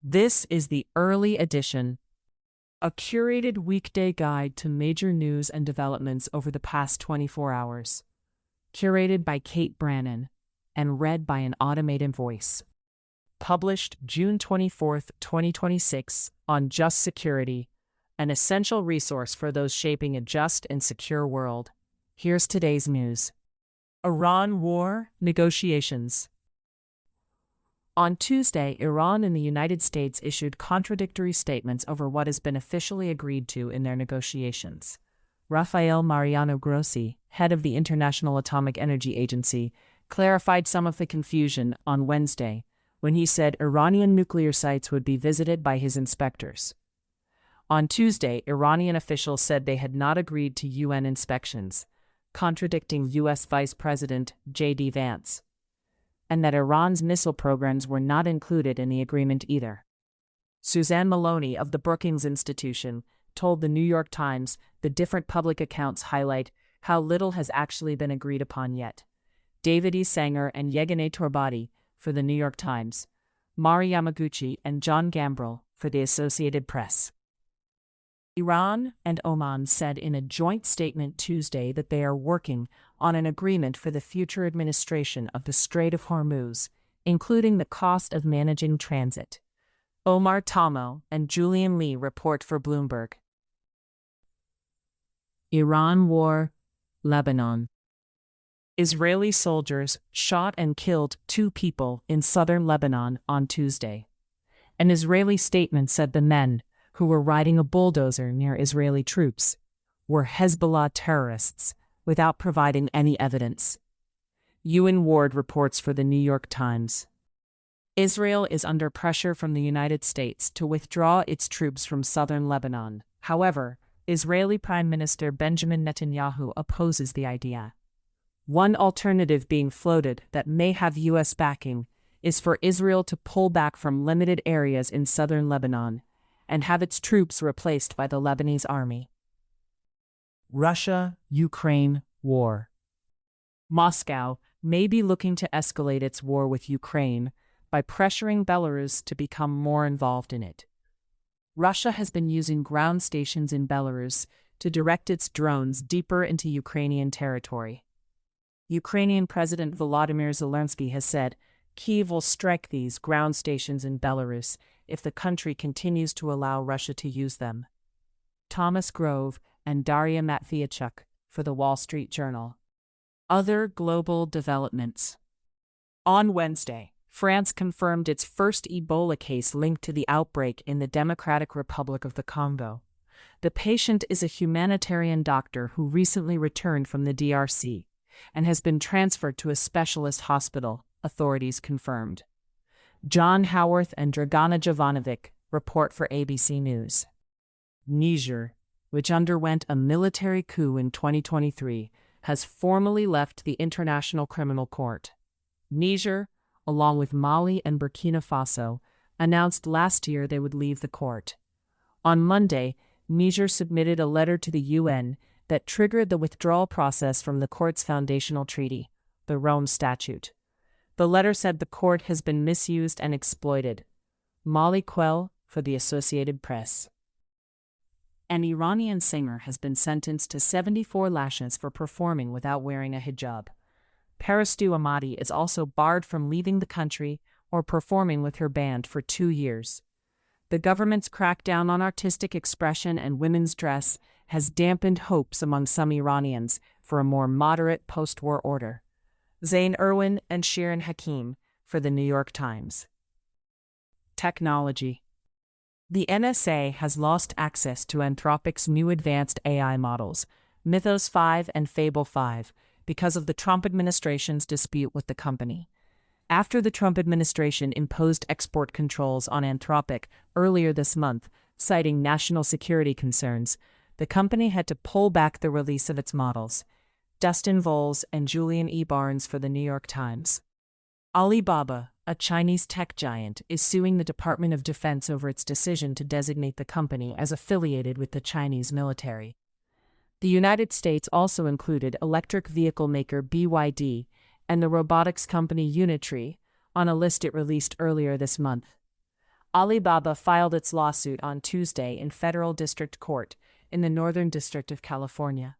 This is the early edition, a curated weekday guide to major news and developments over the past 24 hours. Curated by Kate Brannon and read by an automated voice. Published June 24, 2026, on Just Security, an essential resource for those shaping a just and secure world. Here's today's news. Iran war negotiations. On Tuesday, Iran and the United States issued contradictory statements over what has been officially agreed to in their negotiations. Rafael Mariano Grossi, head of the International Atomic Energy Agency, clarified some of the confusion on Wednesday when he said Iranian nuclear sites would be visited by his inspectors. On Tuesday, Iranian officials said they had not agreed to UN inspections, contradicting U.S. Vice President J.D. Vance, and that Iran's missile programs were not included in the agreement either. Suzanne Maloney of the Brookings Institution told the New York Times the different public accounts highlight how little has actually been agreed upon yet. David E. Sanger and Yeganeh Torbati for the New York Times, Mari Yamaguchi and John Gambrell for the Associated Press. Iran and Oman said in a joint statement Tuesday that they are working on an agreement for the future administration of the Strait of Hormuz, including the cost of managing transit. Omar Tamo and Julian Lee report for Bloomberg. Iran war, Lebanon. Israeli soldiers shot and killed 2 people in southern Lebanon on Tuesday. An Israeli statement said the men, who were riding a bulldozer near Israeli troops, were Hezbollah terrorists, without providing any evidence. Ewan Ward reports for the New York Times. Israel is under pressure from the United States to withdraw its troops from southern Lebanon. However, Israeli Prime Minister Benjamin Netanyahu opposes the idea. One alternative being floated that may have U.S. backing is for Israel to pull back from limited areas in southern Lebanon and have its troops replaced by the Lebanese army. Russia-Ukraine war. Moscow may be looking to escalate its war with Ukraine by pressuring Belarus to become more involved in it. Russia has been using ground stations in Belarus to direct its drones deeper into Ukrainian territory. Ukrainian President Volodymyr Zelensky has said Kyiv will strike these ground stations in Belarus if the country continues to allow Russia to use them. Thomas Grove and Daria Matviachuk for the Wall Street Journal. Other global developments. On Wednesday, France confirmed its first Ebola case linked to the outbreak in the Democratic Republic of the Congo. The patient is a humanitarian doctor who recently returned from the DRC and has been transferred to a specialist hospital, authorities confirmed. John Howarth and Dragana Jovanovic report for ABC News. Niger, which underwent a military coup in 2023, has formally left the International Criminal Court. Niger, along with Mali and Burkina Faso, announced last year they would leave the court. On Monday, Niger submitted a letter to the UN that triggered the withdrawal process from the court's foundational treaty, the Rome Statute. The letter said the court has been misused and exploited. Molly Quell for the Associated Press. An Iranian singer has been sentenced to 74 lashes for performing without wearing a hijab. Parastu Ahmadi is also barred from leaving the country or performing with her band for 2 years. The government's crackdown on artistic expression and women's dress has dampened hopes among some Iranians for a more moderate post-war order. Zain Irwin and Shirin Hakim for the New York Times. Technology. The NSA has lost access to Anthropic's new advanced AI models, Mythos 5 and Fable 5, because of the Trump administration's dispute with the company. After the Trump administration imposed export controls on Anthropic earlier this month, citing national security concerns, the company had to pull back the release of its models. Dustin Voles and Julian E. Barnes for the New York Times. Alibaba, a Chinese tech giant, is suing the Department of Defense over its decision to designate the company as affiliated with the Chinese military. The United States also included electric vehicle maker BYD and the robotics company Unitree on a list it released earlier this month. Alibaba filed its lawsuit on Tuesday in federal district court in the Northern District of California.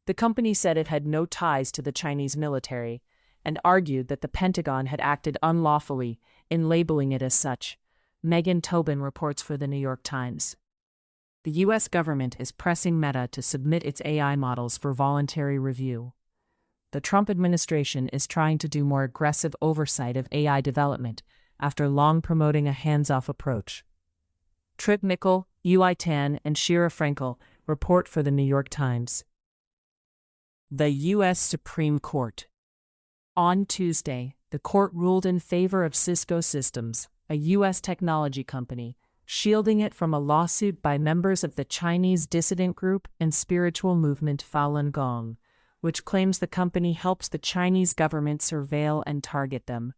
The company said it had no ties to the Chinese military and argued that the Pentagon had acted unlawfully in labeling it as such. Megan Tobin reports for the New York Times. The U.S. government is pressing Meta to submit its AI models for voluntary review. The Trump administration is trying to do more aggressive oversight of AI development after long promoting a hands-off approach. Trip Nickel, Yui Tan, and Shira Frankel report for the New York Times. The U.S. Supreme Court. On Tuesday, the court ruled in favor of Cisco Systems, a U.S. technology company, shielding it from a lawsuit by members of the Chinese dissident group and spiritual movement Falun Gong, which claims the company helps the Chinese government surveil and target them.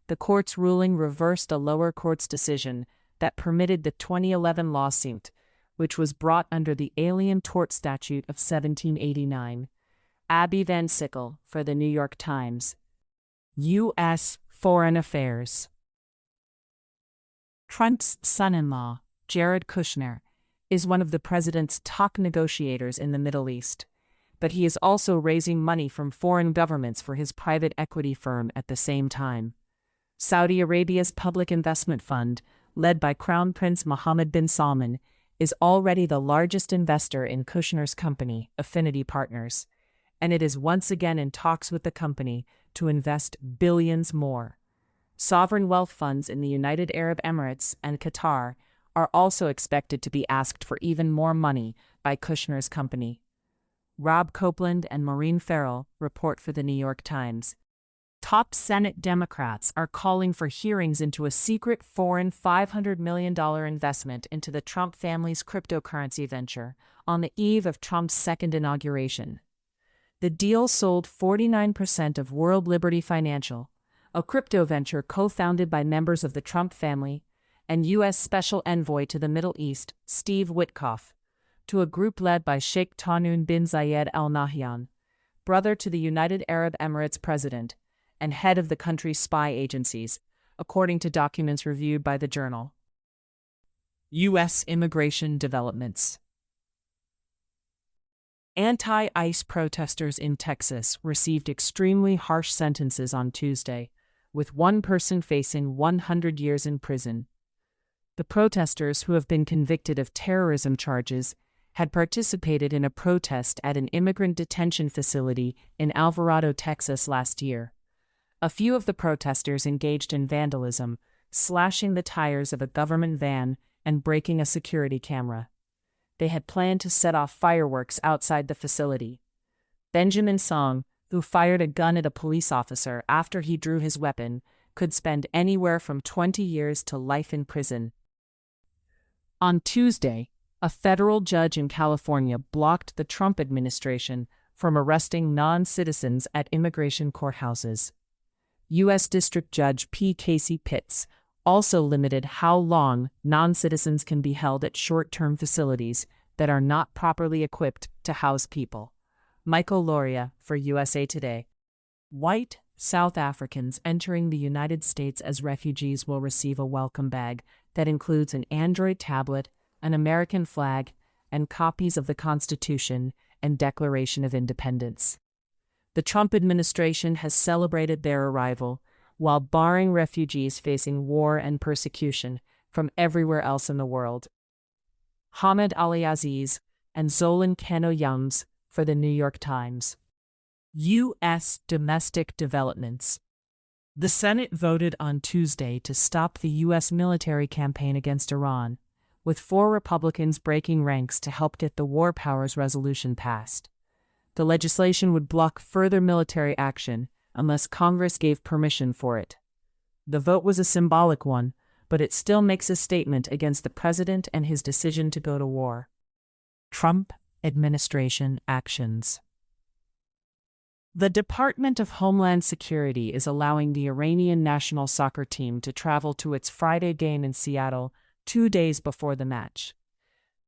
The court's ruling reversed a lower court's decision that permitted the 2011 lawsuit, which was brought under the Alien Tort Statute of 1789. Abby Van Sickle for the New York Times. U.S. Foreign Affairs. Trump's son-in-law, Jared Kushner, is one of the president's top negotiators in the Middle East, but he is also raising money from foreign governments for his private equity firm at the same time. Saudi Arabia's public investment fund, led by Crown Prince Mohammed bin Salman, is already the largest investor in Kushner's company, Affinity Partners, and it is once again in talks with the company to invest billions more. Sovereign wealth funds in the United Arab Emirates and Qatar are also expected to be asked for even more money by Kushner's company. Rob Copeland and Maureen Farrell report for the New York Times. Top Senate Democrats are calling for hearings into a secret foreign $500 million investment into the Trump family's cryptocurrency venture on the eve of Trump's second inauguration. The deal sold 49% of World Liberty Financial, a crypto venture co-founded by members of the Trump family, and U.S. Special Envoy to the Middle East, Steve Witkoff, to a group led by Sheikh Tahnoon bin Zayed Al Nahyan, brother to the United Arab Emirates president and head of the country's spy agencies, according to documents reviewed by the Journal. U.S. immigration developments. Anti-ICE protesters in Texas received extremely harsh sentences on Tuesday, with one person facing 100 years in prison. The protesters, who have been convicted of terrorism charges, had participated in a protest at an immigrant detention facility in Alvarado, Texas last year. A few of the protesters engaged in vandalism, slashing the tires of a government van and breaking a security camera. They had planned to set off fireworks outside the facility. Benjamin Song, who fired a gun at a police officer after he drew his weapon, could spend anywhere from 20 years to life in prison. On Tuesday, a federal judge in California blocked the Trump administration from arresting non-citizens at immigration courthouses. U.S. District Judge P. Casey Pitts also limited how long non-citizens can be held at short-term facilities that are not properly equipped to house people. Michael Loria for USA Today. White South Africans entering the United States as refugees will receive a welcome bag that includes an Android tablet, an American flag, and copies of the Constitution and Declaration of Independence. The Trump administration has celebrated their arrival while barring refugees facing war and persecution from everywhere else in the world. Hamid Ali Aziz and Zolan Kano-Yums for the New York Times. U.S. domestic developments. The Senate voted on Tuesday to stop the U.S. military campaign against Iran, with 4 Republicans breaking ranks to help get the War Powers Resolution passed. The legislation would block further military action unless Congress gave permission for it. The vote was a symbolic one, but it still makes a statement against the president and his decision to go to war. Trump administration actions. The Department of Homeland Security is allowing the Iranian national soccer team to travel to its Friday game in Seattle 2 days before the match.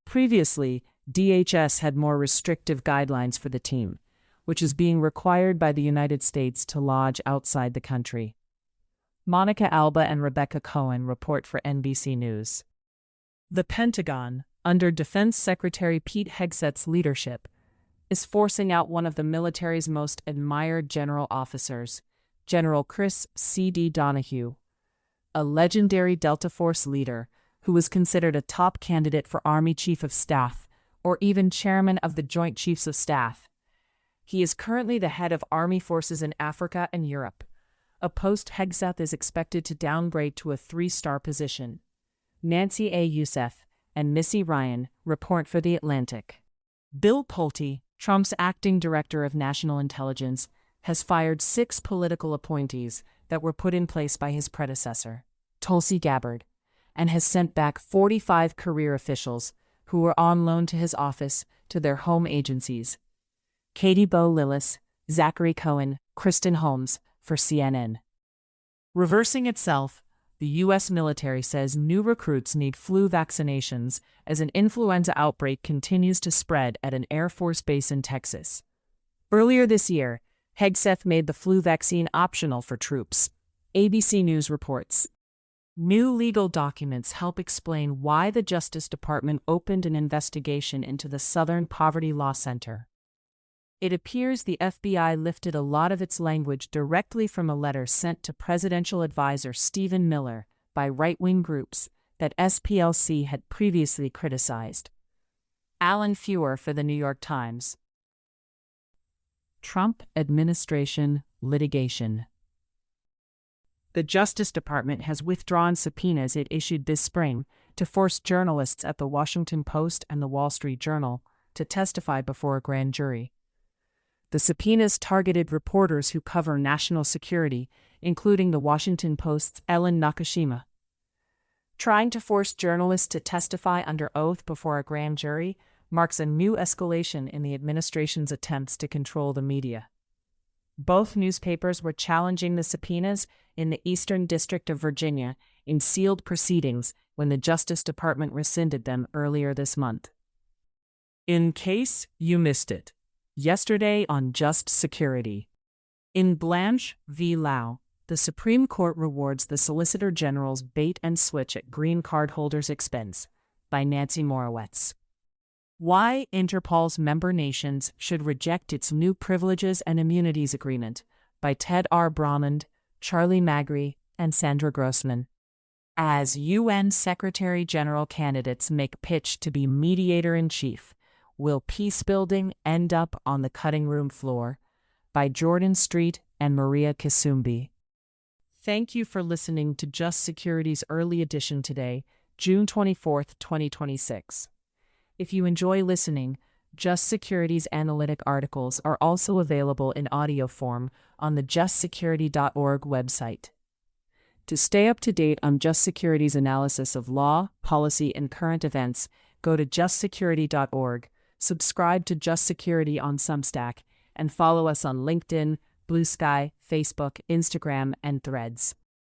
Previously, DHS had more restrictive guidelines for the team, which is being required by the United States to lodge outside the country. Monica Alba and Rebecca Cohen report for NBC News. The Pentagon, under Defense Secretary Pete Hegseth's leadership, is forcing out one of the military's most admired general officers, General Chris C.D. Donahue, a legendary Delta Force leader who was considered a top candidate for Army Chief of Staff or even Chairman of the Joint Chiefs of Staff. He is currently the head of Army forces in Africa and Europe, a post Hegseth is expected to downgrade to a 3-star position. Nancy A. Youssef and Missy Ryan report for The Atlantic. Bill Pulte, Trump's acting director of national intelligence, has fired 6 political appointees that were put in place by his predecessor, Tulsi Gabbard, and has sent back 45 career officials who were on loan to his office to their home agencies. Katie Bo Lillis, Zachary Cohen, Kristen Holmes, for CNN. Reversing itself, the U.S. military says new recruits need flu vaccinations as an influenza outbreak continues to spread at an Air Force base in Texas. Earlier this year, Hegseth made the flu vaccine optional for troops, ABC News reports. New legal documents help explain why the Justice Department opened an investigation into the Southern Poverty Law Center. It appears the FBI lifted a lot of its language directly from a letter sent to presidential advisor Stephen Miller by right-wing groups that SPLC had previously criticized. Alan Feuer for The New York Times. Trump administration litigation. The Justice Department has withdrawn subpoenas it issued this spring to force journalists at The Washington Post and The Wall Street Journal to testify before a grand jury. The subpoenas targeted reporters who cover national security, including The Washington Post's Ellen Nakashima. Trying to force journalists to testify under oath before a grand jury marks a new escalation in the administration's attempts to control the media. Both newspapers were challenging the subpoenas in the Eastern District of Virginia in sealed proceedings when the Justice Department rescinded them earlier this month. In case you missed it, yesterday on Just Security. In Blanche v. Lau, the Supreme Court rewards the Solicitor General's bait and switch at green card holders' expense, by Nancy Morawetz. Why Interpol's member nations should reject its new Privileges and Immunities Agreement, by Ted R. Bromond, Charlie Magri, and Sandra Grossman. As UN Secretary General candidates make pitch to be mediator-in-chief, will peace-building end up on the cutting room floor? By Jordan Street and Maria Kisumbi. Thank you for listening to Just Security's early edition today, June 24, 2026. If you enjoy listening, Just Security's analytic articles are also available in audio form on the justsecurity.org website. To stay up to date on Just Security's analysis of law, policy, and current events, go to justsecurity.org. Subscribe to Just Security on Substack, and follow us on LinkedIn, Blue Sky, Facebook, Instagram, and Threads.